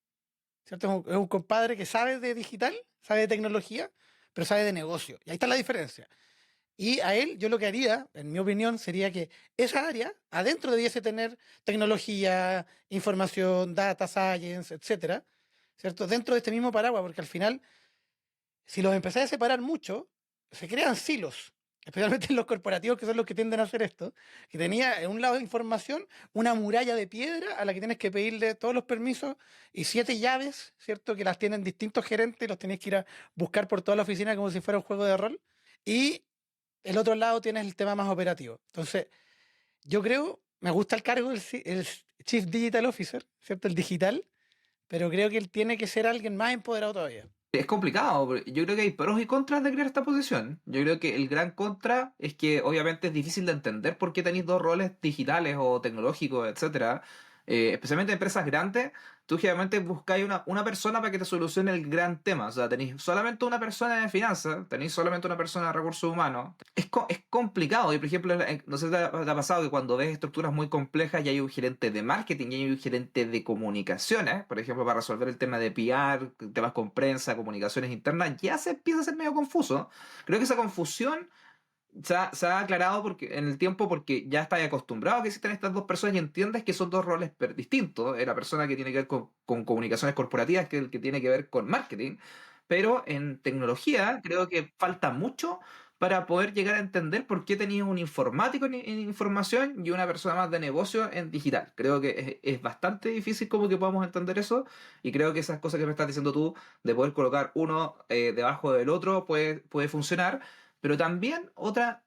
¿cierto? Es un compadre que sabe de digital, sabe de tecnología, pero sabe de negocio. Y ahí está la diferencia. Y a él, yo lo que haría, en mi opinión, sería que esa área adentro debiese tener tecnología, información, data science, etcétera, ¿cierto? Dentro de este mismo paraguas, porque al final, si los empezáis a separar mucho, se crean silos, especialmente en los corporativos, que son los que tienden a hacer esto, que tenía en un lado de información una muralla de piedra a la que tienes que pedirle todos los permisos y 7 llaves, ¿cierto? Que las tienen distintos gerentes y los tienes que ir a buscar por toda la oficina como si fuera un juego de rol. Y el otro lado tienes el tema más operativo. Entonces, yo creo, me gusta el cargo el Chief Digital Officer, ¿cierto? El digital, pero creo que él tiene que ser alguien más empoderado todavía. Es complicado, porque yo creo que hay pros y contras de crear esta posición. Yo creo que el gran contra es que obviamente es difícil de entender por qué tenéis dos roles digitales o tecnológicos, etcétera. Especialmente en empresas grandes, tú generalmente buscáis una persona para que te solucione el gran tema. O sea, tenéis solamente una persona de finanzas, tenéis solamente una persona de recursos humanos. Es complicado. Y por ejemplo, no sé si te ha pasado que cuando ves estructuras muy complejas y hay un gerente de marketing y hay un gerente de comunicaciones, por ejemplo, para resolver el tema de PR, temas con prensa, comunicaciones internas, ya se empieza a ser medio confuso. Creo que esa confusión se ha aclarado en el tiempo porque ya estás acostumbrado a que existen estas dos personas y entiendes que son dos roles distintos. La persona que tiene que ver con comunicaciones corporativas que el que tiene que ver con marketing. Pero en tecnología creo que falta mucho para poder llegar a entender por qué tenías un informático en información y una persona más de negocio en digital. Creo que es bastante difícil como que podamos entender eso y creo que esas cosas que me estás diciendo tú de poder colocar uno debajo del otro puede funcionar. Pero también otra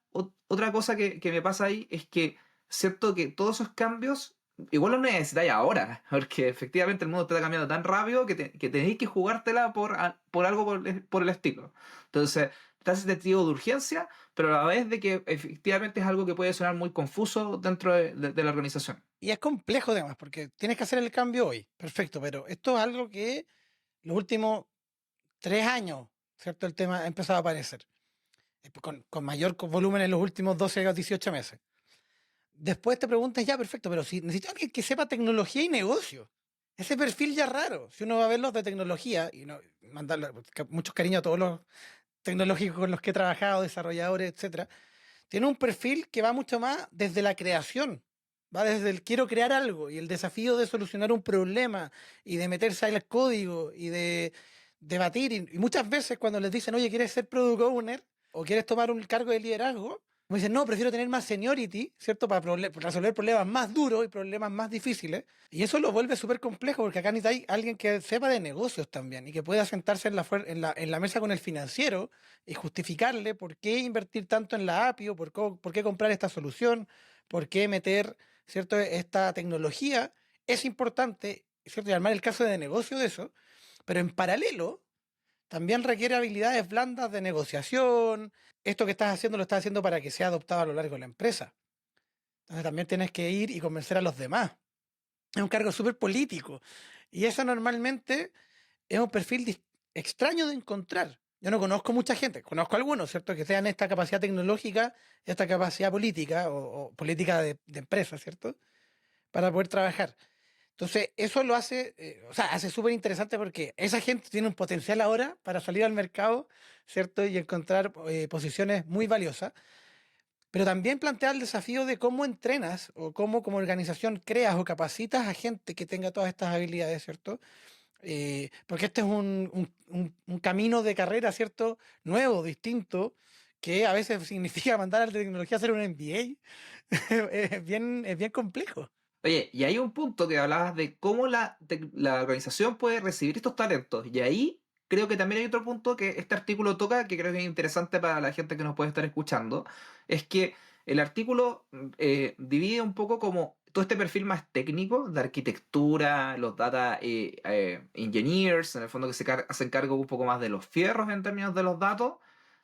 cosa que me pasa ahí es que siento que todos esos cambios igual los necesitáis ahora, porque efectivamente el mundo está cambiando tan rápido que tenéis que jugártela por algo por el estilo. Entonces, está ese sentido de urgencia, pero a la vez de que efectivamente es algo que puede sonar muy confuso dentro de la organización. Y es complejo además, porque tienes que hacer el cambio hoy. Perfecto, pero esto es algo que los últimos 3 años, ¿cierto? El tema ha empezado a aparecer, con mayor volumen en los últimos 12 o 18 meses. Después te preguntas, ya, perfecto, pero si necesito alguien que sepa tecnología y negocio. Ese perfil ya es raro. Si uno va a ver los de tecnología, y no, mandarle muchos cariños a todos los tecnológicos con los que he trabajado, desarrolladores, etcétera, tiene un perfil que va mucho más desde la creación. Va desde el quiero crear algo y el desafío de solucionar un problema y de meterse al código y de debatir. Y muchas veces cuando les dicen, oye, ¿quieres ser product owner o quieres tomar un cargo de liderazgo? Me dicen, no, prefiero tener más seniority, ¿cierto? Para resolver problemas más duros y problemas más difíciles. Y eso lo vuelve súper complejo porque acá necesita alguien que sepa de negocios también y que pueda sentarse en la mesa con el financiero y justificarle por qué invertir tanto en la API o por qué comprar esta solución, por qué meter, ¿cierto? Esta tecnología. Es importante, ¿cierto? Y armar el caso de negocio de eso, pero en paralelo también requiere habilidades blandas de negociación. Esto que estás haciendo lo estás haciendo para que sea adoptado a lo largo de la empresa. Entonces también tienes que ir y convencer a los demás. Es un cargo súper político. Y eso normalmente es un perfil extraño de encontrar. Yo no conozco mucha gente, conozco algunos, ¿cierto? Que tengan esta capacidad tecnológica, esta capacidad política o política de empresa, ¿cierto? Para poder trabajar. Entonces, eso lo hace, o sea, hace súper interesante porque esa gente tiene un potencial ahora para salir al mercado, ¿cierto? Y encontrar posiciones muy valiosas, pero también plantea el desafío de cómo entrenas o cómo como organización creas o capacitas a gente que tenga todas estas habilidades, ¿cierto? Porque este es un camino de carrera, ¿cierto? Nuevo, distinto, que a veces significa mandar a la tecnología a hacer un MBA. Es bien complejo. Oye, y hay un punto que hablabas de cómo la organización puede recibir estos talentos. Y ahí creo que también hay otro punto que este artículo toca, que creo que es interesante para la gente que nos puede estar escuchando, es que el artículo divide un poco como todo este perfil más técnico de arquitectura, los data engineers, en el fondo que hacen cargo un poco más de los fierros en términos de los datos,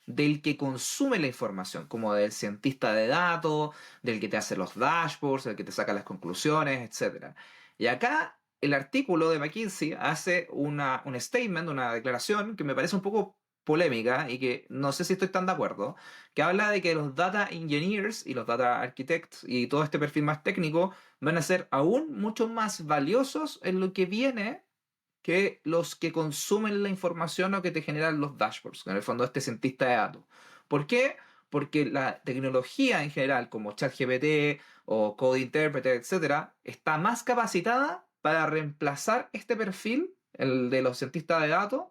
del que consume la información, como del cientista de datos, del que te hace los dashboards, del que te saca las conclusiones, etcétera. Y acá el artículo de McKinsey hace un statement, una declaración que me parece un poco polémica y que no sé si estoy tan de acuerdo, que habla de que los data engineers y los data architects y todo este perfil más técnico van a ser aún mucho más valiosos en lo que viene que los que consumen la información o que te generan los dashboards, en el fondo este cientista de datos. ¿Por qué? Porque la tecnología en general, como ChatGPT o Code Interpreter, etcétera, está más capacitada para reemplazar este perfil, el de los cientistas de datos,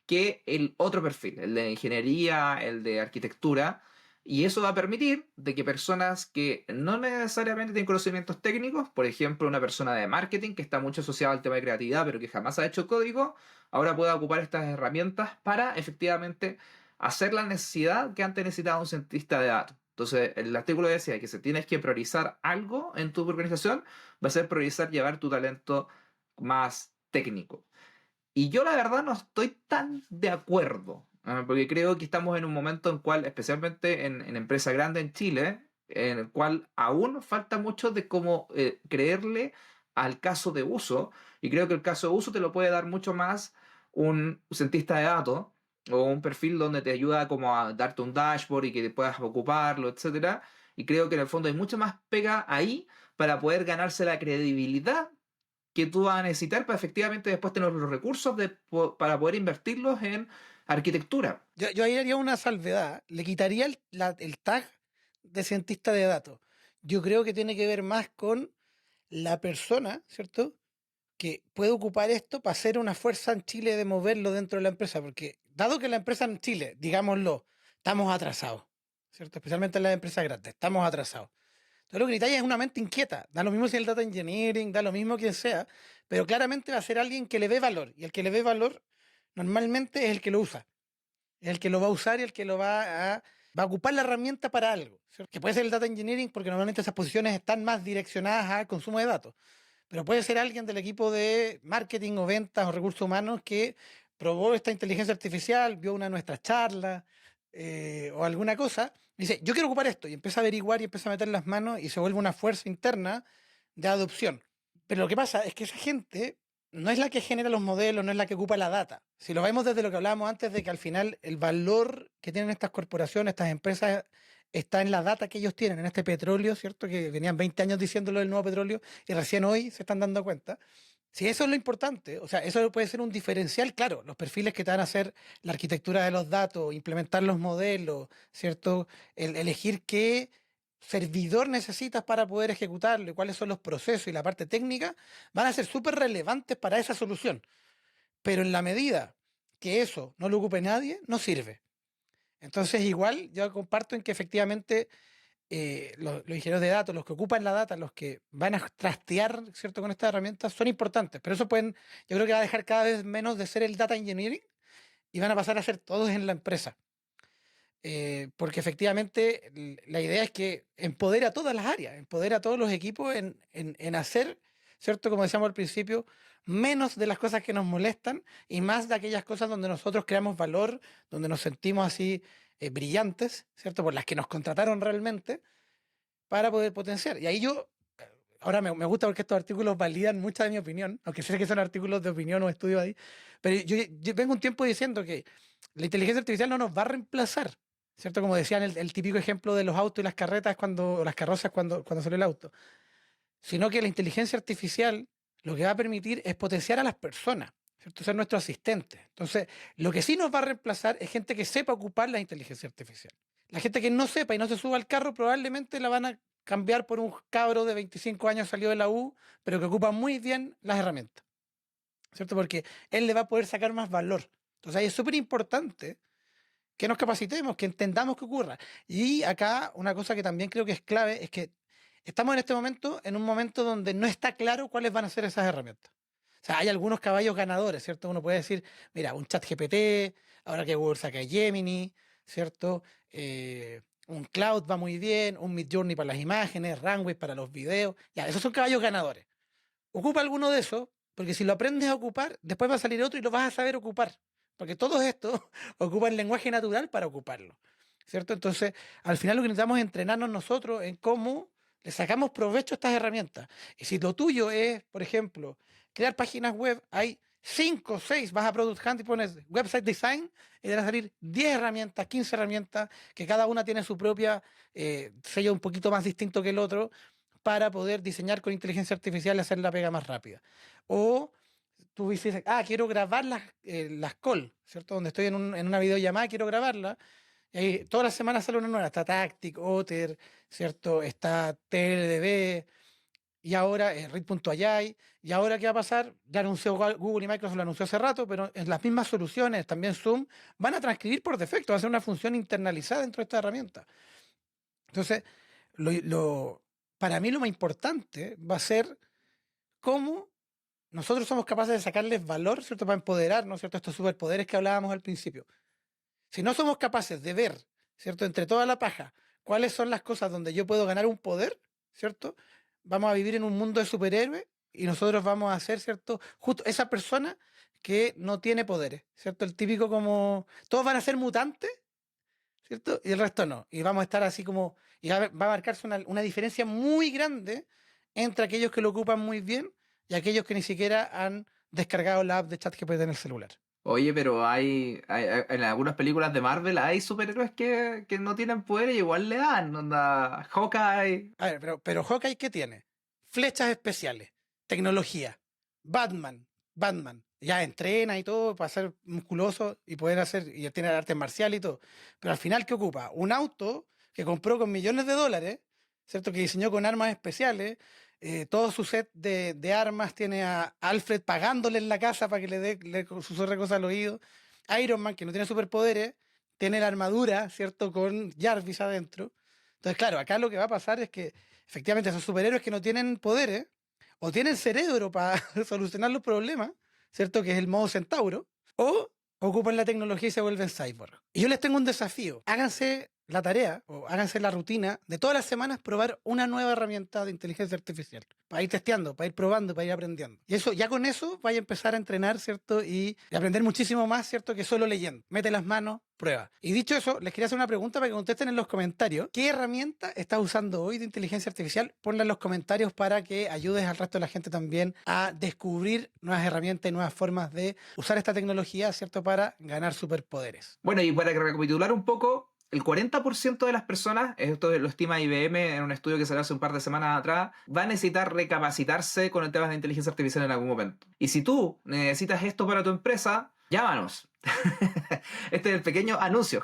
que el otro perfil, el de ingeniería, el de arquitectura, y eso va a permitir de que personas que no necesariamente tienen conocimientos técnicos, por ejemplo, una persona de marketing que está mucho asociada al tema de creatividad, pero que jamás ha hecho código, ahora pueda ocupar estas herramientas para efectivamente hacer la necesidad que antes necesitaba un cientista de datos. Entonces, el artículo decía que si tienes que priorizar algo en tu organización, va a ser priorizar llevar tu talento más técnico. Y yo la verdad no estoy tan de acuerdo, porque creo que estamos en un momento en cual, especialmente en empresas grandes en Chile, en el cual aún falta mucho de cómo creerle al caso de uso, y creo que el caso de uso te lo puede dar mucho más un cientista de datos o un perfil donde te ayuda como a darte un dashboard y que te puedas ocuparlo, etcétera. Y creo que en el fondo hay mucha más pega ahí para poder ganarse la credibilidad que tú vas a necesitar para efectivamente después tener los recursos para poder invertirlos en arquitectura. Yo ahí haría una salvedad. Le quitaría el tag de cientista de datos. Yo creo que tiene que ver más con la persona, ¿cierto? Que puede ocupar esto para hacer una fuerza en Chile de moverlo dentro de la empresa. Porque dado que la empresa en Chile, digámoslo, estamos atrasados, ¿cierto? Especialmente en las empresas grandes, estamos atrasados. Entonces lo que necesita es una mente inquieta. Da lo mismo si el data engineering, da lo mismo quien sea, pero claramente va a ser alguien que le ve valor. Y el que le ve valor normalmente es el que lo usa, el que lo va a usar y el que va a ocupar la herramienta para algo, ¿cierto? Que puede ser el data engineering porque normalmente esas posiciones están más direccionadas al consumo de datos, pero puede ser alguien del equipo de marketing o ventas o recursos humanos que probó esta inteligencia artificial, vio una de nuestras charlas o alguna cosa, y dice, yo quiero ocupar esto, y empieza a averiguar y empieza a meter las manos y se vuelve una fuerza interna de adopción. Pero lo que pasa es que esa gente no es la que genera los modelos, no es la que ocupa la data. Si lo vemos desde lo que hablábamos antes, de que al final el valor que tienen estas corporaciones, estas empresas, está en la data que ellos tienen, en este petróleo, ¿cierto? Que venían 20 años diciéndolo del nuevo petróleo y recién hoy se están dando cuenta. Si eso es lo importante, o sea, eso puede ser un diferencial, claro, los perfiles que te van a hacer la arquitectura de los datos, implementar los modelos, ¿cierto? Elegir qué servidor necesitas para poder ejecutarlo y cuáles son los procesos y la parte técnica, van a ser súper relevantes para esa solución. Pero en la medida que eso no lo ocupe nadie, no sirve. Entonces, igual yo comparto en que efectivamente los ingenieros de datos, los que ocupan la data, los que van a trastear, ¿cierto?, con estas herramientas, son importantes. Pero eso pueden, yo creo que va a dejar cada vez menos de ser el data engineering y van a pasar a ser todos en la empresa. Porque efectivamente la idea es que empodera a todas las áreas, empodera a todos los equipos en hacer, ¿cierto? Como decíamos al principio, menos de las cosas que nos molestan y más de aquellas cosas donde nosotros creamos valor, donde nos sentimos así brillantes, ¿cierto? Por las que nos contrataron realmente para poder potenciar. Y ahí yo, ahora me gusta porque estos artículos validan mucha de mi opinión, aunque sé que son artículos de opinión o estudios ahí, pero yo vengo un tiempo diciendo que la inteligencia artificial no nos va a reemplazar, ¿cierto? Como decían el típico ejemplo de los autos y las carretas o las carrozas cuando salió el auto, sino que la inteligencia artificial lo que va a permitir es potenciar a las personas, ¿cierto? Ser nuestro asistente. Entonces, lo que sí nos va a reemplazar es gente que sepa ocupar la inteligencia artificial. La gente que no sepa y no se suba al carro probablemente la van a cambiar por un cabro de 25 años salió de la U, pero que ocupa muy bien las herramientas, ¿cierto? Porque él le va a poder sacar más valor. Entonces ahí es súper importante que nos capacitemos, que entendamos qué ocurra. Y acá una cosa que también creo que es clave es que estamos en este momento, en un momento donde no está claro cuáles van a ser esas herramientas. O sea, hay algunos caballos ganadores, ¿cierto? Uno puede decir, mira, un chat GPT, ahora que Google saca Gemini, ¿cierto? Un Cloud va muy bien, un Midjourney para las imágenes, Runway para los videos. Ya, esos son caballos ganadores. Ocupa alguno de esos, porque si lo aprendes a ocupar, después va a salir otro y lo vas a saber ocupar. Porque todos estos ocupan lenguaje natural para ocuparlo, ¿cierto? Entonces, al final lo que necesitamos es entrenarnos nosotros en cómo le sacamos provecho a estas herramientas. Y si lo tuyo es, por ejemplo, crear páginas web, hay 5 o 6, vas a Product Hunt y pones website design y te van a salir 10 herramientas, 15 herramientas, que cada una tiene su propia sello un poquito más distinto que el otro, para poder diseñar con inteligencia artificial y hacer la pega más rápida. O tú dices, quiero grabar las call, ¿cierto? Donde estoy en una videollamada, quiero grabarla. Y ahí todas las semanas sale una nueva. Está Tactic, Otter, ¿cierto? Está TLDB, y ahora Read.ai. Y ahora, ¿qué va a pasar? Ya anunció Google y Microsoft, lo anunció hace rato, pero en las mismas soluciones, también Zoom, van a transcribir por defecto, va a ser una función internalizada dentro de esta herramienta. Entonces, para mí lo más importante va a ser cómo nosotros somos capaces de sacarles valor, ¿cierto? Para empoderarnos, ¿cierto? Estos superpoderes que hablábamos al principio. Si no somos capaces de ver, ¿cierto? Entre toda la paja, cuáles son las cosas donde yo puedo ganar un poder, ¿cierto? Vamos a vivir en un mundo de superhéroes y nosotros vamos a ser, ¿cierto? Justo esa persona que no tiene poderes, ¿cierto? El típico como, todos van a ser mutantes, ¿cierto? Y el resto no. Y vamos a estar así como, y va a marcarse una diferencia muy grande entre aquellos que lo ocupan muy bien y aquellos que ni siquiera han descargado la app de ChatGPT en el celular. Oye, pero en algunas películas de Marvel hay superhéroes que no tienen poder y igual le dan, onda, Hawkeye. A ver, pero Hawkeye, ¿qué tiene? Flechas especiales, tecnología, Batman. Ya entrena y todo para ser musculoso y poder hacer, y tiene artes marciales y todo. Pero al final, ¿qué ocupa? Un auto que compró con millones de dólares, ¿cierto? Que diseñó con armas especiales. Todo su set de armas tiene a Alfred pagándole en la casa para que le susurre cosas al oído. Iron Man, que no tiene superpoderes, tiene la armadura, ¿cierto? Con Jarvis adentro. Entonces, claro, acá lo que va a pasar es que efectivamente esos superhéroes que no tienen poderes o tienen cerebro para solucionar los problemas, ¿cierto? Que es el modo centauro, o ocupan la tecnología y se vuelven cyborg. Y yo les tengo un desafío. Háganse la tarea o háganse la rutina de todas las semanas probar una nueva herramienta de inteligencia artificial para ir testeando, para ir probando, para ir aprendiendo. Y eso, ya con eso vaya a empezar a entrenar, ¿cierto? Y aprender muchísimo más, ¿cierto? Que solo leyendo. Mete las manos, prueba. Y dicho eso, les quería hacer una pregunta para que contesten en los comentarios. ¿Qué herramienta estás usando hoy de inteligencia artificial? Ponla en los comentarios para que ayudes al resto de la gente también a descubrir nuevas herramientas y nuevas formas de usar esta tecnología, ¿cierto? Para ganar superpoderes. Bueno, y para recapitular un poco, el 40% de las personas, esto lo estima IBM en un estudio que salió hace un par de semanas atrás, va a necesitar recapacitarse con el tema de inteligencia artificial en algún momento. Y si tú necesitas esto para tu empresa, llámanos. Este es el pequeño anuncio,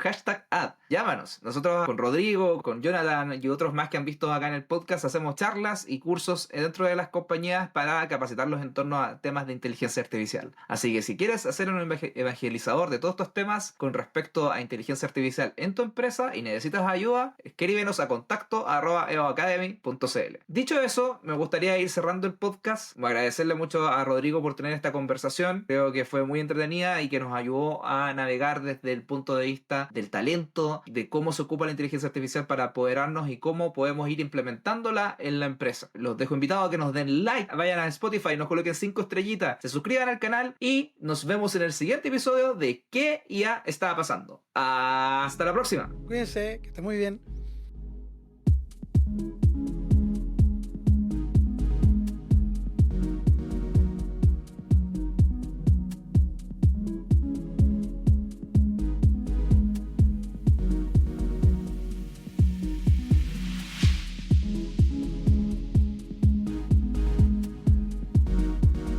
#ad. Llámanos. Nosotros con Rodrigo, con Jonathan y otros más que han visto acá en el podcast hacemos charlas y cursos dentro de las compañías para capacitarlos en torno a temas de inteligencia artificial. Así que si quieres hacer un evangelizador de todos estos temas con respecto a inteligencia artificial en tu empresa y necesitas ayuda, escríbenos a contacto@eoacademy.cl. Dicho eso, me gustaría ir cerrando el podcast. Voy a agradecerle mucho a Rodrigo por tener esta conversación. Creo que fue muy entretenida y que nos ayudó a navegar desde el punto de vista del talento, de cómo se ocupa la inteligencia artificial para apoderarnos y cómo podemos ir implementándola en la empresa. Los dejo invitados a que nos den like, vayan a Spotify, nos coloquen 5 estrellitas, se suscriban al canal y nos vemos en el siguiente episodio de ¿Qué ya está pasando? Hasta la próxima. Cuídense, que esté muy bien.